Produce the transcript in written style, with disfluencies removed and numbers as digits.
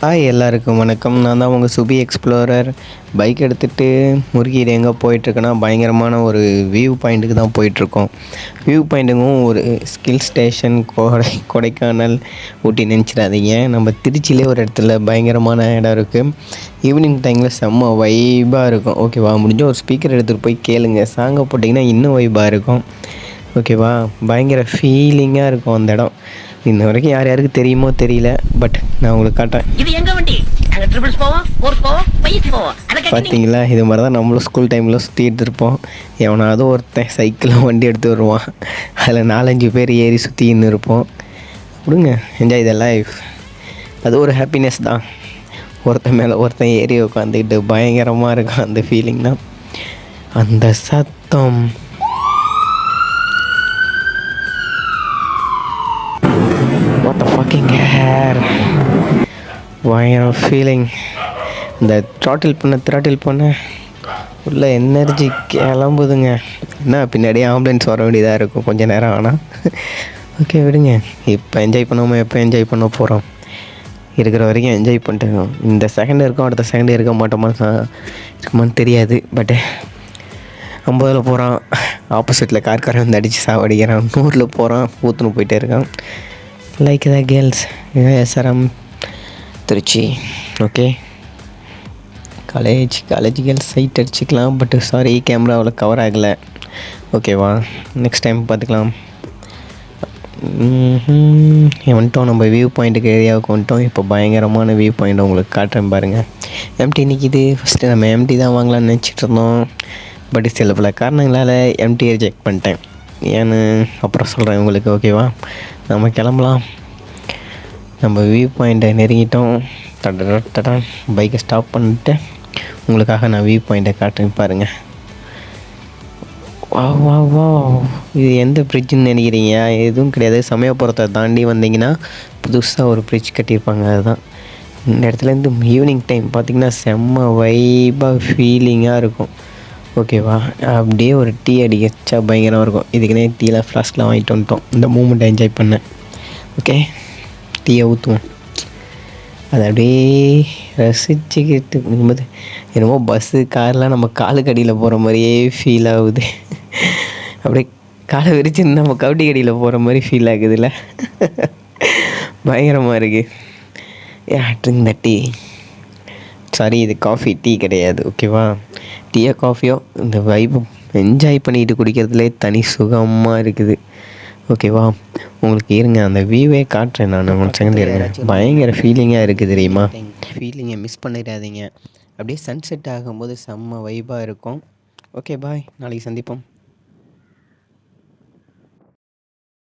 Hi எல்லாருக்கும் வணக்கம். நான் தான் உங்கள் சுபி எக்ஸ்ப்ளோரர். பைக் எடுத்துகிட்டு முருகிட்டு எங்கே போயிட்டுருக்கேன்னா பயங்கரமான ஒரு வியூ பாயிண்ட்டுக்கு தான் போயிட்டுருக்கோம். வியூ பாயிண்ட்டுக்கும் ஒரு ஸ்கில் ஸ்டேஷன் கொடைக்கானல் ஊட்டி நினச்சிடாதீங்க. நம்ம திருச்சியிலே ஒரு இடத்துல பயங்கரமான இடம் இருக்குது. ஈவினிங் டைமில் செம்ம வைபாக இருக்கும். ஓகேவா, முடிஞ்ச ஒரு ஸ்பீக்கர் எடுத்துகிட்டு போய் கேளுங்க. சாங்கை போட்டிங்கன்னா இன்னும் வைபாக இருக்கும். ஓகேவா, பயங்கர ஃபீலிங்காக இருக்கும் அந்த இடம். இன்ன வரைக்கும் யார் யாருக்கு தெரியுமோ தெரியல, பட் நான் உங்களுக்கு காட்டுறேன். இது எங்க வண்டி? அங்க ட்ரிபிள்ஸ் போவோம், ஃபோர்ஸ் போவோம், பைஸ் போவோம். பார்த்தீங்களா, இது மாதிரி தான் நம்மளும் ஸ்கூல் டைமில் சுற்றிட்டு இருப்போம். எவனாவது ஒருத்தன் சைக்கிளில் வண்டி எடுத்து வருவான். அதில் 4-5 பேர் ஏறி சுற்றின்னு இருப்போம். விடுங்க, என்ஜாய் த லைஃப். அது ஒரு ஹாப்பினஸ் தான். ஒருத்தன் மேலே ஒருத்தன் ஏறி உட்காந்துக்கிட்டு பயங்கரமாக இருக்கும் அந்த ஃபீலிங் தான். அந்த சத்தம் what the fucking hair, பயங்கர ஃபீலிங். இந்த த்ராட்டில் பண்ண உள்ள எனர்ஜி கிளம்புதுங்க. என்ன பின்னாடியே ஆம்புலன்ஸ் வர வேண்டியதாக இருக்கும் கொஞ்சம் நேரம். ஆனால் ஓகே விடுங்க, இப்போ என்ஜாய் பண்ணாமல் எப்போ என்ஜாய் பண்ண போகிறோம்? இருக்கிற வரைக்கும் என்ஜாய் பண்ணிட்டு இந்த செகண்ட் இருக்கும், அடுத்த செகண்ட் இருக்க இருக்குமான்னு தெரியாது. பட்டு 50 போகிறான், ஆப்போசிட்டில் கார்காரன் வந்து அடித்து சாவடிக்கிறான். 100 போகிறான், ஊற்றுன்னு போயிட்டே இருக்கான். Like the girls. SRM Tiruchi. Okay, college girls sight அடிச்சிக்கலாம். பட் சாரி, கேமராவில் கவர் ஆகலை. ஓகேவா, நெக்ஸ்ட் டைம் பார்த்துக்கலாம். வந்துட்டோம் நம்ம வியூ பாயிண்ட்டுக்கு, ஏரியாவுக்கு வந்துட்டோம். இப்போ பயங்கரமான வியூ பாயிண்ட் உங்களுக்கு காட்டுறேன் பாருங்கள். எம்டி நிற்கிது. ஃபஸ்ட்டு நம்ம எம்டி தான் வாங்கலாம்னு நினச்சிட்டு இருந்தோம். பட் சில பல காரணங்களால் எம்டியை ரிஜெக்ட் பண்ணிட்டேன். ஏன்னு அப்புறம் சொல்கிறேன் உங்களுக்கு. ஓகேவா, நம்ம கிளம்பலாம். நம்ம வியூ பாயிண்ட்டை நெருங்கிட்டோம். பைக்கை ஸ்டாப் பண்ணிட்டு உங்களுக்காக நான் வியூ பாயிண்ட்டை காட்டுறேன் பாருங்கள். வா வா வா, இது எந்த பிரிட்ஜுன்னு நினைக்கிறீங்க? எதுவும் கிடையாது. சமயபுரத்தை தாண்டி வந்தீங்கன்னா புதுசாக ஒரு பிரிட்ஜ் கட்டியிருப்பாங்க. அதுதான் இந்த இடத்துலேருந்து ஈவினிங் டைம் பார்த்திங்கன்னா செம்ம வைபாக ஃபீலிங்காக இருக்கும். ஓகேவா, அப்படியே ஒரு டீ அடிச்சா பயங்கரமாக இருக்கும். இதுக்குன்னே டீலாம் ஃப்ளாஸ்க்லாம் வாங்கிட்டு வந்துட்டோம். இந்த மூமெண்ட்டை என்ஜாய் பண்ணேன். ஓகே, டீயை ஊற்றுவோம். அதை அப்படியே ரசிச்சுக்கிட்டு இருக்கும்போது என்னமோ பஸ்ஸு கார்லாம் நம்ம காலுக்கு அடியில் போகிற மாதிரியே ஃபீல் ஆகுது. அப்படியே காலை விரிச்சு நம்ம கபடி கடியில் போகிற மாதிரி ஃபீல் ஆகுதுல்ல. பயங்கரமாக இருக்குது. ட்ரிங்க் த டீ. சாரி, இது காஃபி, டீ கிடையாது. ஓகேவா, டீயோ காஃபியோ இந்த வைப் என்ஜாய் பண்ணிக்கிட்டு குடிக்கிறதுலே தனி சுகமாக இருக்குது. ஓகேவா, உங்களுக்கு இருங்க அந்த வியூவே காட்டுறேன் நான். 1 செகண்ட் இருங்க. பயங்கர ஃபீலிங்காக இருக்குது தெரியுமா? ஃபீலிங்கை மிஸ் பண்ணிடாதீங்க. அப்படியே சன்செட் ஆகும்போது செம்ம வைபாக இருக்கும். ஓகே பாய், நாளைக்கு சந்திப்போம்.